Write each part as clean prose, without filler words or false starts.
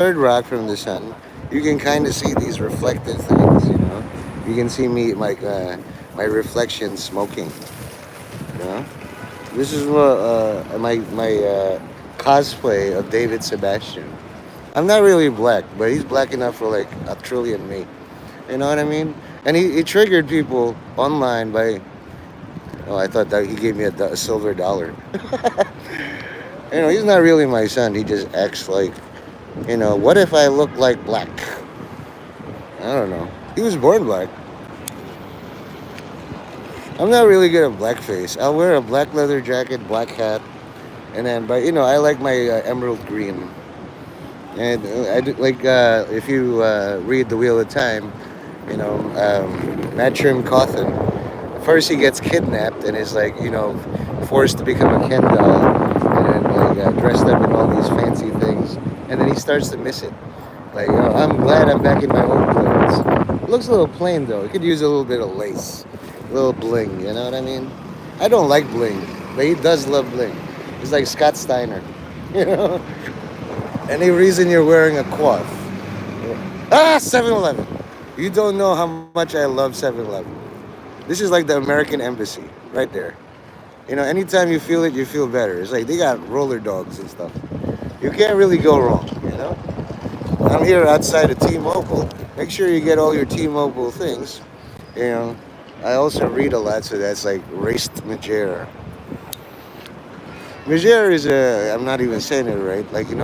third rock from the sun, you can kind of see these reflective things. You can see me like my reflection smoking. You know, this is what my cosplay of David Sebastian. I'm not really black, but he's black enough for like a trillion me. You know what I mean? And he triggered people online by. Oh, I thought that he gave me a silver dollar. He's not really my son. He just acts like, what if I look like black? I don't know. He was born black. I'm not really good at blackface. I'll wear a black leather jacket, black hat, and then, but I like my emerald green. And if you read The Wheel of Time, Matrim Cawthon. First, he gets kidnapped and is like, forced to become a Ken doll, and then like dressed up in all these fancy things, and then he starts to miss it. Like, I'm glad I'm back in my old clothes. It looks a little plain though. It could use a little bit of lace, a little bling. You know what I mean? I don't like bling, but he does love bling. He's like Scott Steiner, you know. Any reason you're wearing a coif? 7-Eleven. You don't know how much I love 7-Eleven. This is like the American embassy right there. Anytime you feel it, you feel better. It's like they got roller dogs and stuff. You can't really go wrong. I'm here outside of T-Mobile. Make sure you get all your T-Mobile things. You know, I also read a lot, so that's like raced Majere. Majere is I'm not even saying it right. Like, in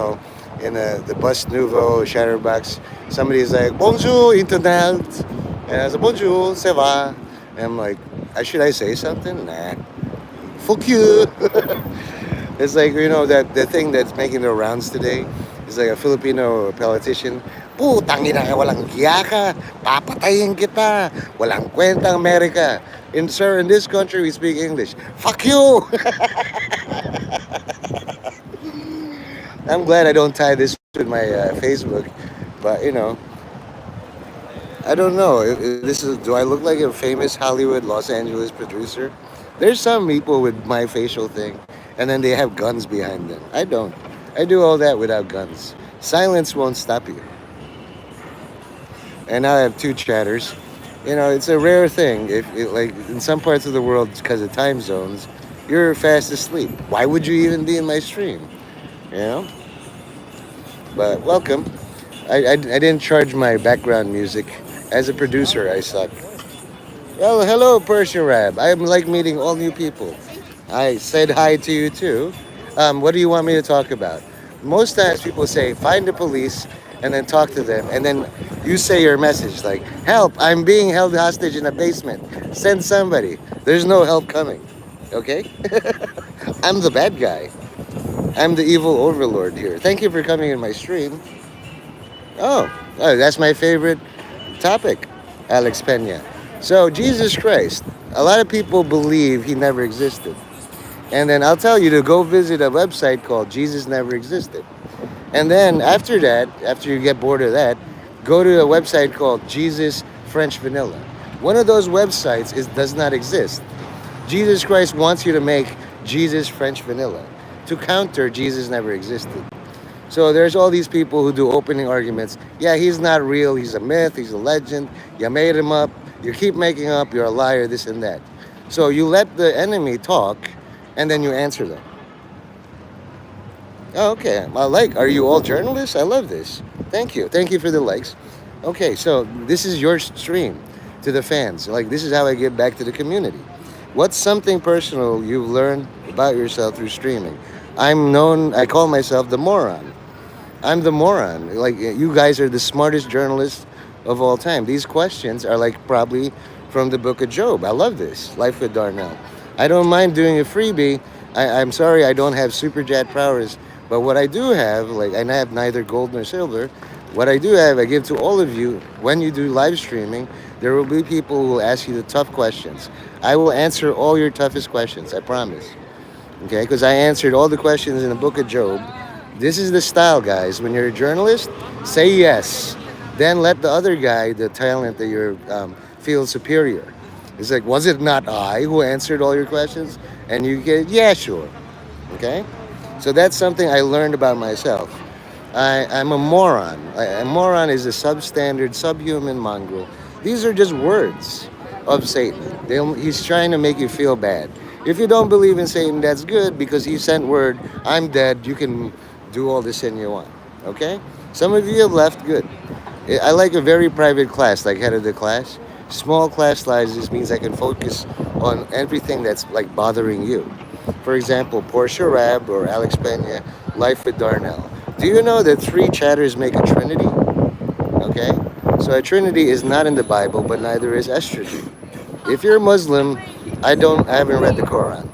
the Bus Nouveau Chatterbox, somebody's like, Bonjour, Internet. And I was like, Bonjour, ça va? And I'm like, should I say something? Nah. Fuck you. It's like, that the thing that's making the rounds today is like a Filipino politician. Putang ina ka, walang giya ka. Papatayin kita. Walang kwenta Amerika. Sir, in this country, we speak English. Fuck you! I'm glad I don't tie this with my Facebook. But, I don't know. If this is, do I look like a famous Hollywood, Los Angeles producer? There's some people with my facial thing, and then they have guns behind them. I don't. I do all that without guns. Silence won't stop you. And now I have two chatters. It's a rare thing. Like in some parts of the world, because of time zones, you're fast asleep. Why would you even be in my stream? You know. But welcome. I didn't charge my background music. As a producer, I suck. Well, hello, Persian Rab. I like meeting all new people. I said hi to you too. What do you want me to talk about? Most times people say, find the police and then talk to them. And then you say your message like, help, I'm being held hostage in a basement. Send somebody. There's no help coming. Okay? I'm the bad guy. I'm the evil overlord here. Thank you for coming in my stream. Oh, that's my favorite topic, Alex Pena. So, Jesus Christ, a lot of people believe he never existed. And then I'll tell you to go visit a website called Jesus Never Existed. And then after that, after you get bored of that, go to a website called Jesus French Vanilla. One of those websites does not exist. Jesus Christ wants you to make Jesus French Vanilla to counter Jesus Never Existed. So there's all these people who do opening arguments. Yeah, he's not real. He's a myth. He's a legend. You made him up. You keep making up. You're a liar, this and that. So you let the enemy talk, and then you answer them. Oh, okay. Are you all journalists? I love this. Thank you. Thank you for the likes. Okay, so this is your stream to the fans. Like, this is how I give back to the community. What's something personal you've learned about yourself through streaming? I call myself the moron. I'm the moron. Like, you guys are the smartest journalists of all time. These questions are like probably from the book of Job. I love this. Life with Darnell. I don't mind doing a freebie. I'm sorry I don't have super jet powers, but what I do have, and I have neither gold nor silver, what I do have, I give to all of you. When you do live streaming, there will be people who will ask you the tough questions. I will answer all your toughest questions, I promise. Okay, because I answered all the questions in the book of Job. This is the style, guys. When you're a journalist, say yes. Then let the other guy, the talent that you feel superior. It's like, was it not I who answered all your questions? And you get, yeah, sure. Okay? So that's something I learned about myself. I'm a moron. A moron is a substandard, subhuman mongrel. These are just words of Satan. He's trying to make you feel bad. If you don't believe in Satan, that's good because he sent word, I'm dead, you can do all the sin you want. Okay? Some of you have left, good. I like a very private class, like head of the class. Small class sizes means I can focus on everything that's like bothering you. For example, Portia Rab or Alex Pena, Life with Darnell. Do you know that three chatters make a trinity? Okay? So a trinity is not in the Bible, but neither is estrogen. If you're Muslim, I haven't read the Quran.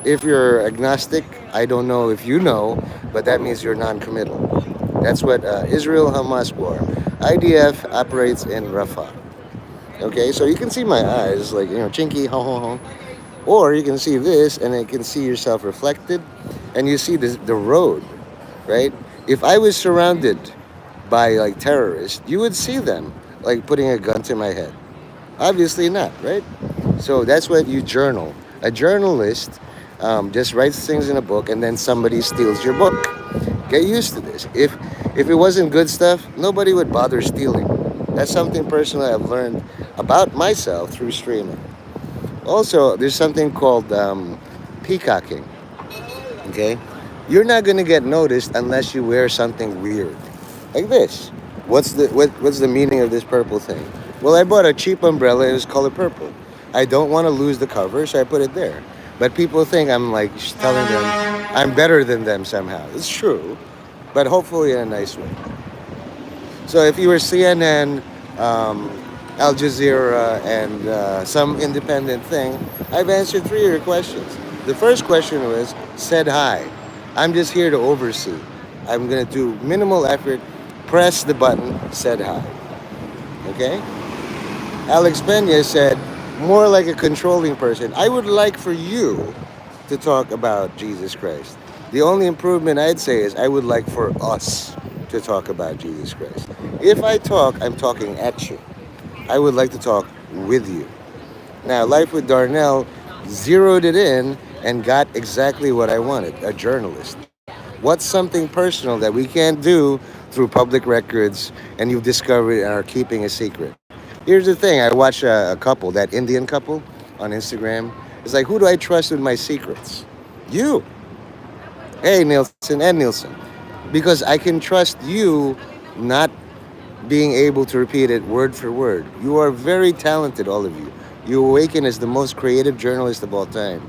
If you're agnostic, I don't know if you know, but that means you're non-committal. That's what Israel Hamas war. IDF operates in Rafah. Okay, so you can see my eyes, like, chinky, ho ho ho. Or you can see this, and you can see yourself reflected, and you see the road, right? If I was surrounded by like terrorists, you would see them like putting a gun to my head. Obviously not, right? So that's what you journal. A journalist just writes things in a book, and then somebody steals your book. Get used to this. If it wasn't good stuff, nobody would bother stealing. That's something personally I've learned about myself through streaming. Also, there's something called peacocking. Okay, you're not gonna get noticed unless you wear something weird, like this. What's the meaning of this purple thing? Well, I bought a cheap umbrella. It was color purple. I don't want to lose the cover, so I put it there. But people think I'm like telling them I'm better than them somehow. It's true, but hopefully in a nice way. So if you were CNN, um, Al Jazeera, and some independent thing, I've answered three of your questions. The first question was, said hi. I'm just here to oversee. I'm going to do minimal effort, press the button, said hi. Okay? Alex Pena said, more like a controlling person. I would like for you to talk about Jesus Christ. The only improvement I'd say is I would like for us to talk about Jesus Christ. If I talk, I'm talking at you. I would like to talk with you. Now, Life with Darnell zeroed it in and got exactly what I wanted, a journalist. What's something personal that we can't do through public records and you've discovered and are keeping a secret? Here's the thing, I watch a couple, that Indian couple on Instagram. It's like, who do I trust with my secrets? You. Hey, Nielsen and Nielsen. Because I can trust you not being able to repeat it word for word. You are very talented, all of you. You awaken as the most creative journalist of all time.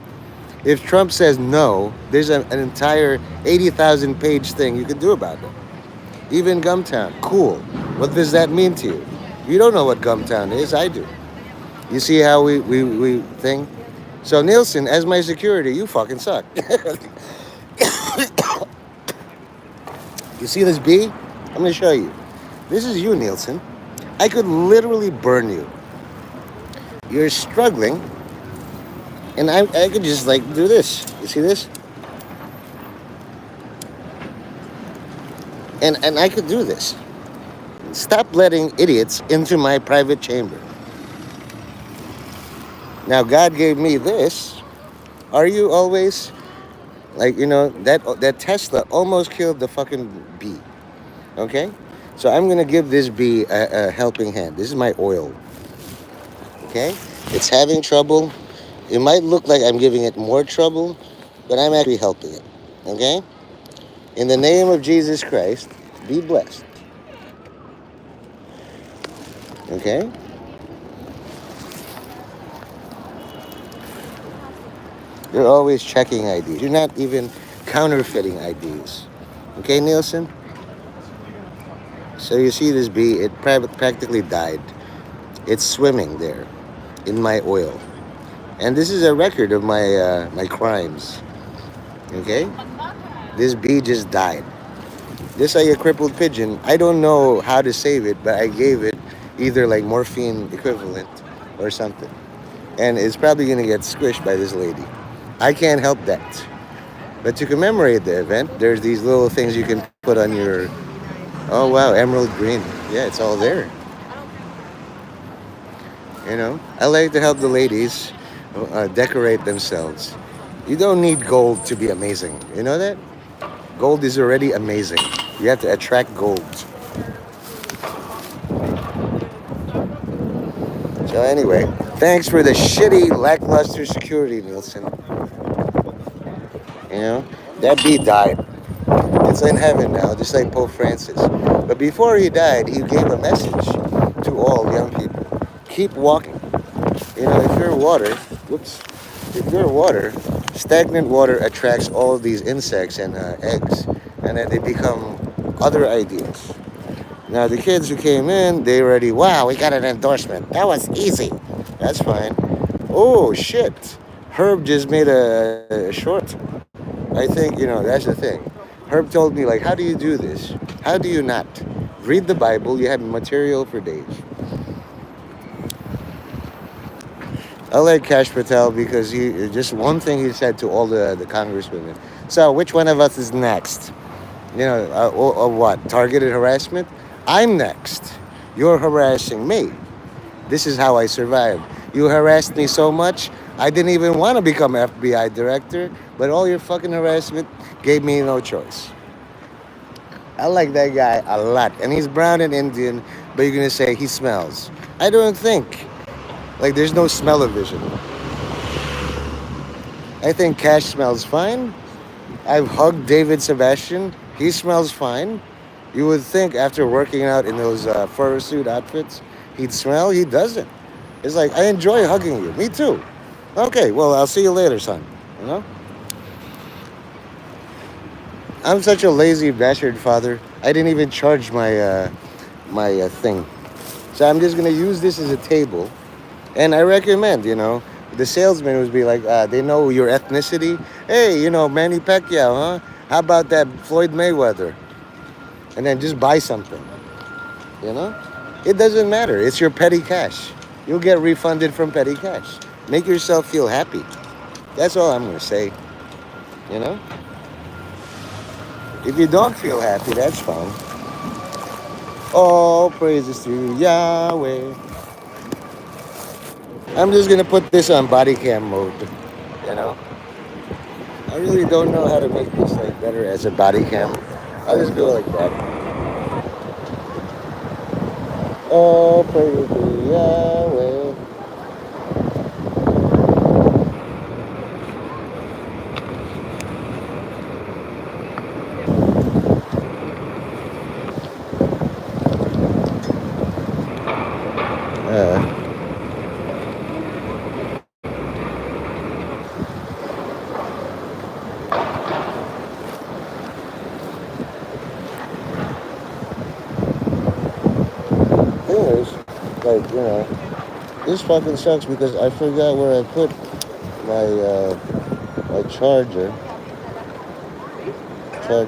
If Trump says no, there's an entire 80,000 page thing you can do about it. Even Gumtown, cool. What does that mean to you? You don't know what Gumtown is, I do. You see how we think? So Nielsen, as my security, you fucking suck. You see this bee? I'm gonna show you. This is you, Nielsen. I could literally burn you. You're struggling, and I could just like do this. You see this? And I could do this. Stop letting idiots into my private chamber. Now God gave me this. Are you always like, that Tesla almost killed the fucking bee? Okay? So I'm gonna give this bee a helping hand. This is my oil. Okay? It's having trouble. It might look like I'm giving it more trouble, but I'm actually helping it. Okay? In the name of Jesus Christ, be blessed. Okay? You're always checking IDs. You're not even counterfeiting IDs. Okay, Nielsen? So you see this bee, it practically died. It's swimming there in my oil. And this is a record of my crimes. Okay? This bee just died. Just like a crippled pigeon, I don't know how to save it, but I gave it either like morphine equivalent or something. And it's probably going to get squished by this lady. I can't help that. But to commemorate the event, there's these little things you can put on your... Oh, wow, emerald green. Yeah, it's all there. I like to help the ladies decorate themselves. You don't need gold to be amazing. You know that? Gold is already amazing. You have to attract gold. So anyway, thanks for the shitty, lackluster security, Nielsen. You know, that beat died. It's in heaven now, just like Pope Francis. But before he died, he gave a message to all young people: keep walking. You know, if you're water, whoops, if you're water, stagnant water attracts all of these insects and eggs, and then they become other ideas. Now, the kids who came in, they already, wow, we got an endorsement. That was easy. That's fine. Oh, shit. Herb just made a short. I think, that's the thing. Herb told me, like, how do you do this? How do you not? Read the Bible, you have material for days. I like Cash Patel because he just one thing he said to all the congresswomen. So, which one of us is next? Or what? Targeted harassment? I'm next. You're harassing me. This is how I survived. You harassed me so much, I didn't even want to become FBI director, but all your fucking harassment gave me no choice. I like that guy a lot. And he's brown and Indian, but you're going to say he smells. I don't think. Like, there's no smell-o-vision. I think Cash smells fine. I've hugged David Sebastian. He smells fine. You would think after working out in those fursuit outfits, he'd smell. He doesn't. It's like, I enjoy hugging you. Me too. Okay, well, I'll see you later, son. You know? I'm such a lazy bastard father. I didn't even charge my thing. So I'm just going to use this as a table. And I recommend, the salesman would be like, they know your ethnicity. Hey, Manny Pacquiao, huh? How about that Floyd Mayweather? And then just buy something, you know? It doesn't matter. It's your petty cash. You'll get refunded from petty cash. Make yourself feel happy. That's all I'm going to say, you know? If you don't feel happy, that's fine. All praises to Yahweh. I'm just going to put this on body cam mode, you know? I really don't know how to make this like better as a body cam. I'll just go like that. Oh, praise be Yahweh. Uh, Anyways, this fucking sucks because I forgot where I put my charger for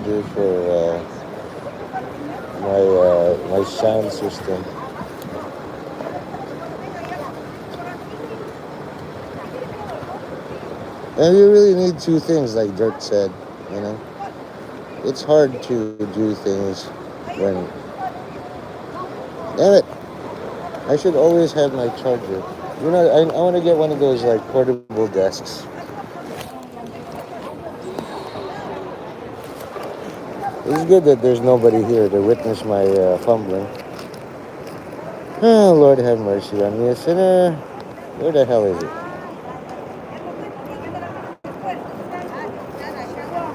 my sound system. And you really need two things, like Dirk said. You know, it's hard to do things when. Damn it! I should always have my charger. I want to get one of those like portable desks. It's good that there's nobody here to witness my fumbling. Oh, Lord have mercy on me, a sinner. Where the hell is it?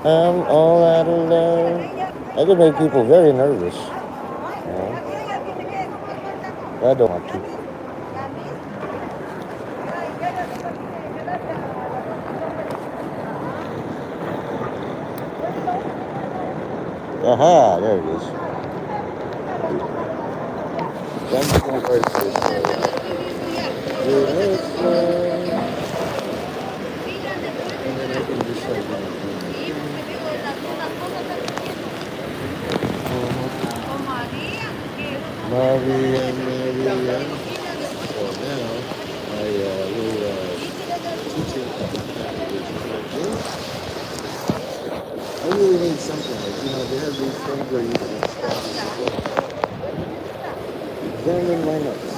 I'm all out of love. I could make people very nervous. I don't want to. Aha, there it is. I'm just going to write this. And then I can just like, Maria, Maria. So now I will teach it like this. I really need something like, they have these things where you can examine my notes.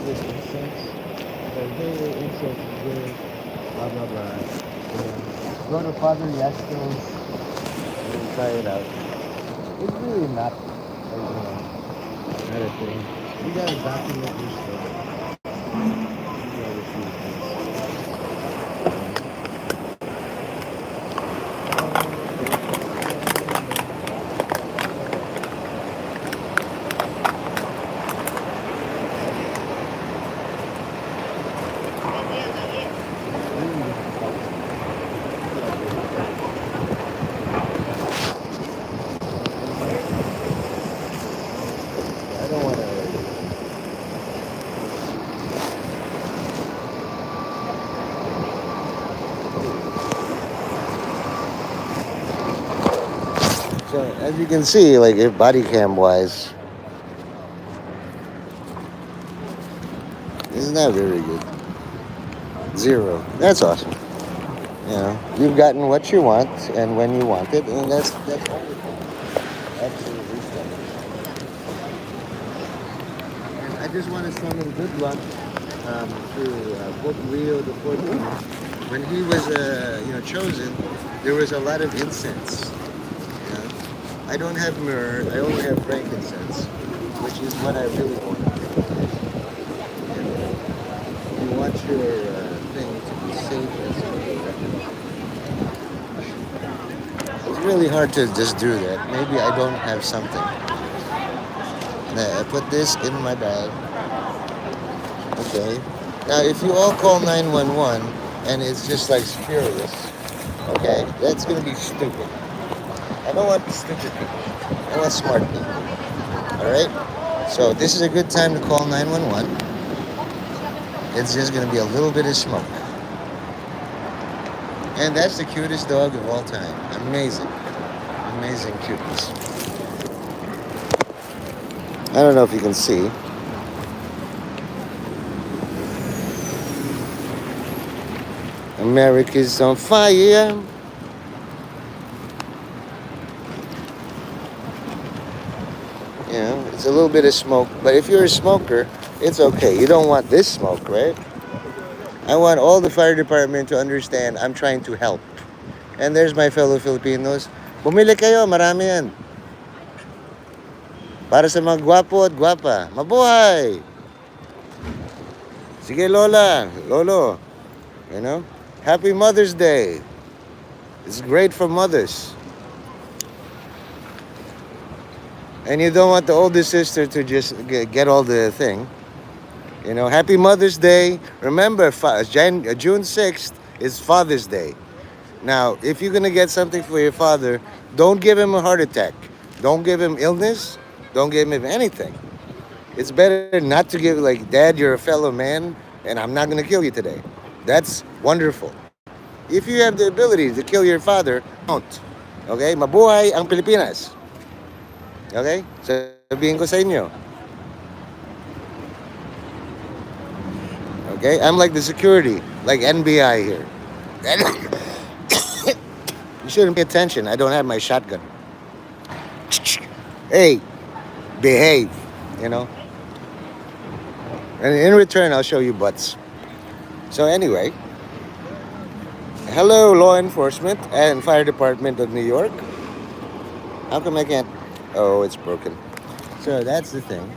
this incense. Like, hey, incense is good, blah, blah, blah. You know, go to Father Yasto's and try it out. It's really not, not a thing. You gotta document your stuff. You gotta see things. I don't want to. So as you can see, like if body cam wise, isn't that very good? Zero. That's awesome. You know, you've gotten what you want and when you want it, and that's wonderful. Absolutely stunning. And I just want to send him good luck to Pope Leo the 14th. When he was, chosen, there was a lot of incense. You know? I don't have myrrh. I only have frankincense, which is what I really want. You want your thing to be safe and secure. It's really hard to just do that. Maybe I don't have something. Now, I put this in my bag. Okay. Now, if you all call 911 and it's just like spurious, okay, that's going to be stupid. I don't want stupid people. I want smart people. All right? So, this is a good time to call 911. It's just going to be a little bit of smoke. And that's the cutest dog of all time. Amazing. Amazing cuteness. I don't know if you can see. America's on fire. You know, it's a little bit of smoke, but if you're a smoker, it's okay. You don't want this smoke, right? I want all the fire department to understand I'm trying to help. And there's my fellow Filipinos. Bumili kayo, marami yan. Para sa mga gwapo at gwapa. Mabuhay! Sige Lola, Lolo. You know? Happy Mother's Day. It's great for mothers. And you don't want the oldest sister to just get all the thing. You know, Happy Mother's Day. Remember, June 6th is Father's Day. Now, if you're going to get something for your father, don't give him a heart attack. Don't give him illness. Don't give him anything. It's better not to give, like, Dad, you're a fellow man, and I'm not going to kill you today. That's wonderful. If you have the ability to kill your father, don't. Okay? Mabuhay ang Pilipinas. Okay? Sabihin ko sa inyo. Okay? I'm like the security, like NBI here. You shouldn't pay attention. I don't have my shotgun. Hey, behave, you know? And in return, I'll show you butts. So anyway, hello, law enforcement and fire department of New York. How come I can't? Oh, it's broken. So that's the thing.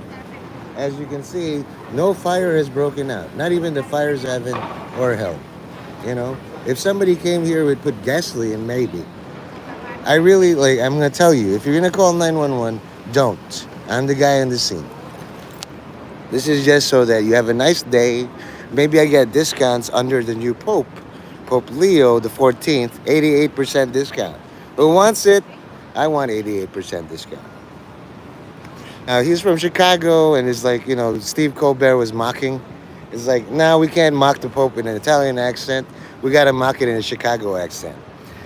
As you can see, no fire has broken out. Not even the fires heaven or hell. You know, if somebody came here would put gasoline, maybe. I really, like, I'm going to tell you, if you're going to call 911, don't. I'm the guy on the scene. This is just so that you have a nice day. Maybe I get discounts under the new Pope, Pope Leo the 14th, 88% discount. Who wants it? I want 88% discount. Now, he's from Chicago, and it's like, Steve Colbert was mocking. It's like, now we can't mock the Pope in an Italian accent. We got to mock it in a Chicago accent.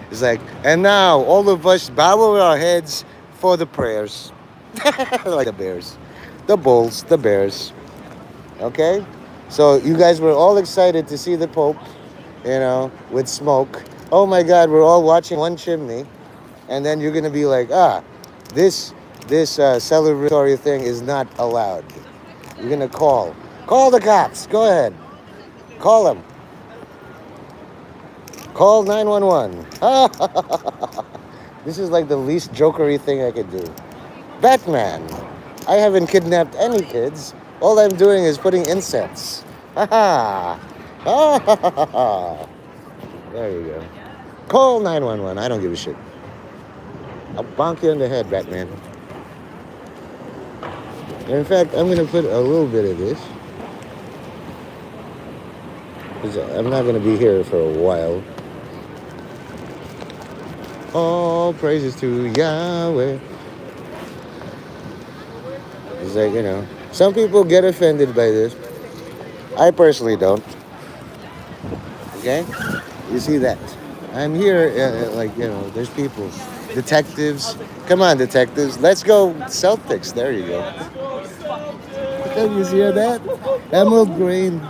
It's like, and now all of us bow our heads for the prayers. Like the Bears. The Bulls, the Bears. Okay? So you guys were all excited to see the Pope, with smoke. Oh my God, we're all watching one chimney. And then you're going to be like, this celebratory thing is not allowed. You're going to call Call the cops. Go ahead. Call them. Call 911. This is like the least jokery thing I could do. Batman. I haven't kidnapped any kids. All I'm doing is putting incense. Ha ha. Ha. There you go. Call 911. I don't give a shit. I'll bonk you in the head, Batman. In fact, I'm going to put a little bit of this. Because I'm not going to be here for a while. All praises to Yahweh. It's like, some people get offended by this. I personally don't. Okay? You see that? I'm here, there's people. Detectives. Come on, detectives. Let's go Celtics. There you go. You see that? Emerald green.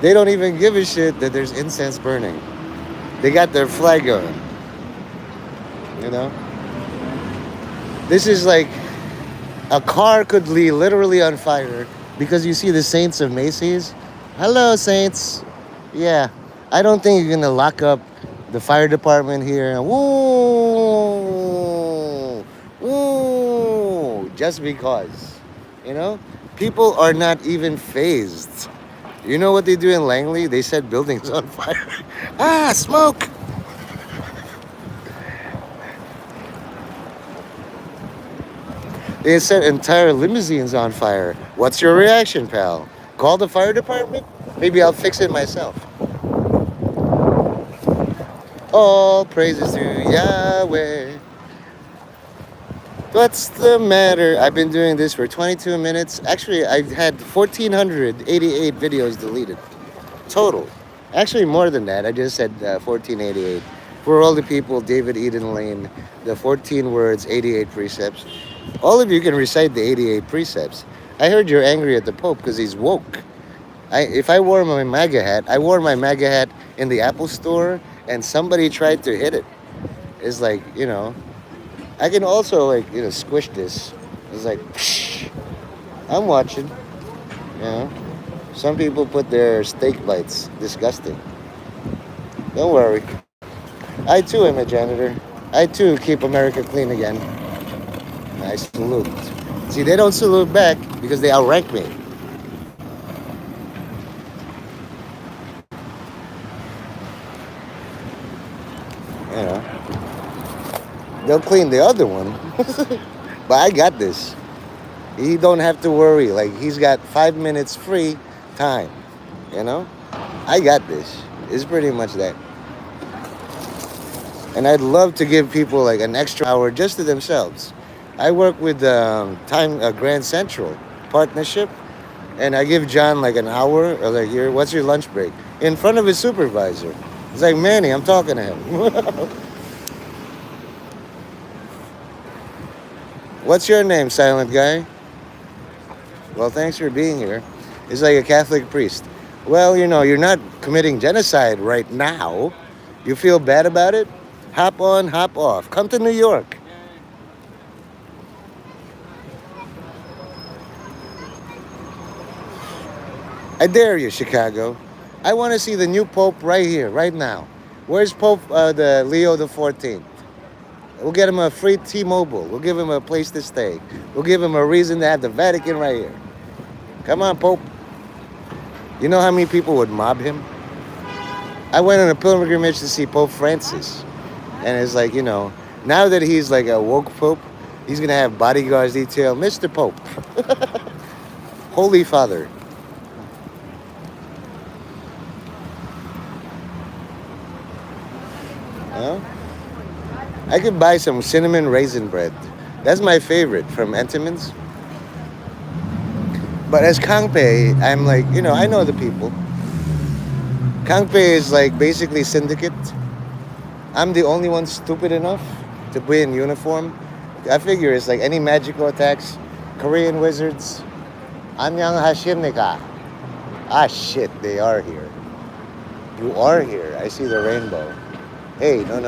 They don't even give a shit that there's incense burning. They got their flag going. You know? This is like a car could be literally on fire because you see the Saints of Macy's. Hello, Saints. Yeah. I don't think you're going to lock up the fire department here. Woo! Woo! Just because. People are not even phased. You know what they do in Langley? They set buildings on fire. Smoke! They set entire limousines on fire. What's your reaction, pal? Call the fire department? Maybe I'll fix it myself. All praises to Yahweh. What's the matter? I've been doing this for 22 minutes. Actually, I had 1,488 videos deleted. Total. Actually, more than that. I just said 1488. For all the people, David Eden Lane, the 14 words, 88 precepts. All of you can recite the 88 precepts. I heard you're angry at the Pope because he's woke. If I wore my MAGA hat, I wore my MAGA hat in the Apple store and somebody tried to hit it. It's like, I can also squish this. It's like, psh, I'm watching. Some people put their steak bites. Disgusting. Don't worry. I too am a janitor. I too keep America clean again. I salute. See, they don't salute back because they outrank me. They'll clean the other one. But I got this. He don't have to worry. Like, he's got 5 minutes free time. I got this. It's pretty much that. And I'd love to give people like an extra hour just to themselves. I work with Grand Central partnership, and I give John like an hour or like, here, what's your lunch break? In front of his supervisor. It's like, Manny, I'm talking to him. What's your name, silent guy? Well, thanks for being here. It's like a Catholic priest. Well, you're not committing genocide right now. You feel bad about it? Hop on, hop off. Come to New York. I dare you, Chicago. I want to see the new Pope right here, right now. Where's Pope the Leo the 14th? We'll get him a free T-Mobile. We'll give him a place to stay. We'll give him a reason to have the Vatican right here. Come on, Pope. You know how many people would mob him? I went on a pilgrimage to see Pope Francis. And it's like, now that he's like a woke Pope, he's going to have bodyguards detail. Mr. Pope. Holy Father. I could buy some cinnamon raisin bread. That's my favorite from Entenmann's. But as Kangpei, I'm like, I know the people. Kangpei is like basically syndicate. I'm the only one stupid enough to be in uniform. I figure it's like any magical attacks, Korean wizards. Annyeong hashimnika. Ah, shit, they are here. You are here. I see the rainbow. Hey, no.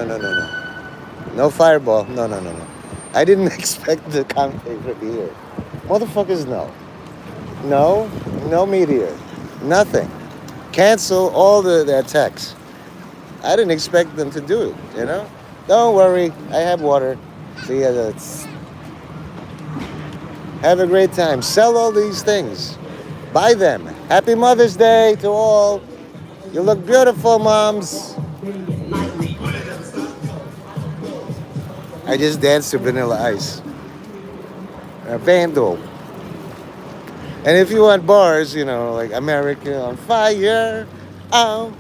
No fireball. No. I didn't expect the Kangpei to be here. Motherfuckers, no. No, no media. Nothing. Cancel all the attacks. I didn't expect them to do it, you know? Don't worry, I have water. See ya. Have a great time. Sell all these things. Buy them. Happy Mother's Day to all. You look beautiful, moms. I just danced to Vanilla Ice. Vandal. And if you want bars, like America on Fire, oh,